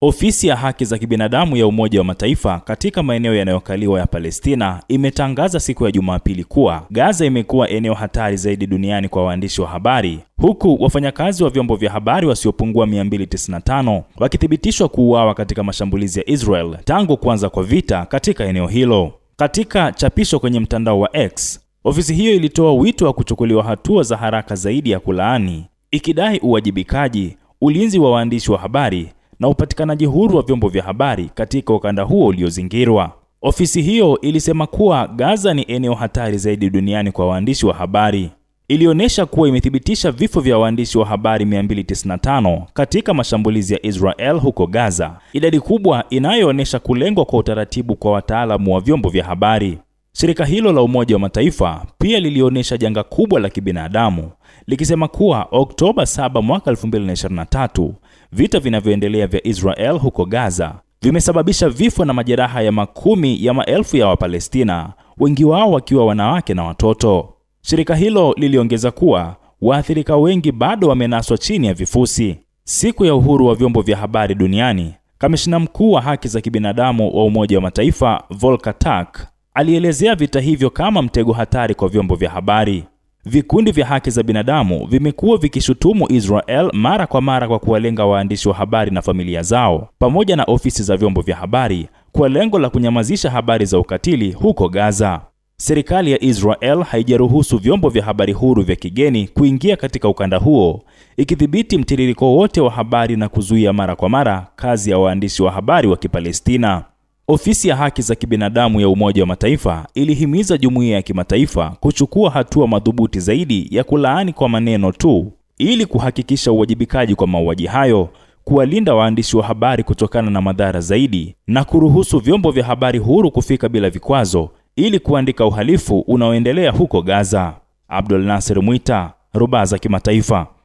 Ofisi ya haki za kibinadamu ya Umoja wa Mataifa katika maeneo yanayokaliwa ya Palestina imetangaza siku ya Jumapili kuwa Gaza imekuwa eneo hatari zaidi duniani kwa waandishi wa habari, huku wafanyakazi wa vyombo vya habari wasiopungua 295 wakithibitishwa kuuawa katika mashambulizi ya Israel tangu kuanza kwa vita katika eneo hilo. Katika chapisho kwenye mtandao wa X, ofisi hiyo ilitoa wito wa kuchukuliwa hatua za haraka zaidi ya kulaani, ikidai uwajibikaji, ulinzi wa waandishi wa habari na upatikanaji huru wa vyombo vya habari katika ukanda huo uliozingirwa. Ofisi hiyo ilisema kuwa Gaza ni eneo hatari zaidi duniani kwa waandishi wa habari. Ilionyesha kuwa imethibitisha vifo vya waandishi wa habari 295 katika mashambulizi ya Israel huko Gaza, idadi kubwa inayoonyesha kulengwa kwa utaratibu kwa wataalamu wa vyombo vya habari. Shirika hilo la Umoja wa Mataifa pia lilionyesha janga kubwa la kibinadamu, likisema kuwa Oktoba 7 mwaka 2023, vita vinavyoendelea vya Israel huko Gaza vimesababisha vifo na majeraha ya makumi ya maelfu ya Wapalestina, wengi wao wakiwa wanawake na watoto. Shirika hilo liliongeza kuwa waathirika wengi bado wamenaswa chini ya vifusi. Siku ya uhuru wa vyombo vya habari duniani, kamishna mkuu wa haki za kibinadamu wa Umoja wa Mataifa Volker Turk alielezea vita hivyo kama mtego hatari kwa vyombo vya habari. Vikundi vya haki za binadamu vimekuwa vikishutumu Israel mara kwa mara kwa kuwalenga waandishi wa habari na familia zao, pamoja na ofisi za vyombo vya habari, kwa lengo la kunyamazisha habari za ukatili huko Gaza. Serikali ya Israel haijaruhusu vyombo vya habari huru vya kigeni kuingia katika ukanda huo, ikidhibiti mtiririko wote wa habari na kuzuia mara kwa mara kazi ya waandishi wa habari wa Kipalestina. Ofisi ya haki za kibinadamu ya Umoja wa Mataifa ilihimiza jumuiya ya kimataifa kuchukua hatua madhubuti zaidi ya kulaani kwa maneno tu, ili kuhakikisha uwajibikaji kwa mauaji hayo, kuwalinda waandishi wa habari kutokana na madhara zaidi, na kuruhusu vyombo vya habari huru kufika bila vikwazo ili kuandika uhalifu unaoendelea huko Gaza. Abdul Nasser Mwita, Rubaza Kimataifa.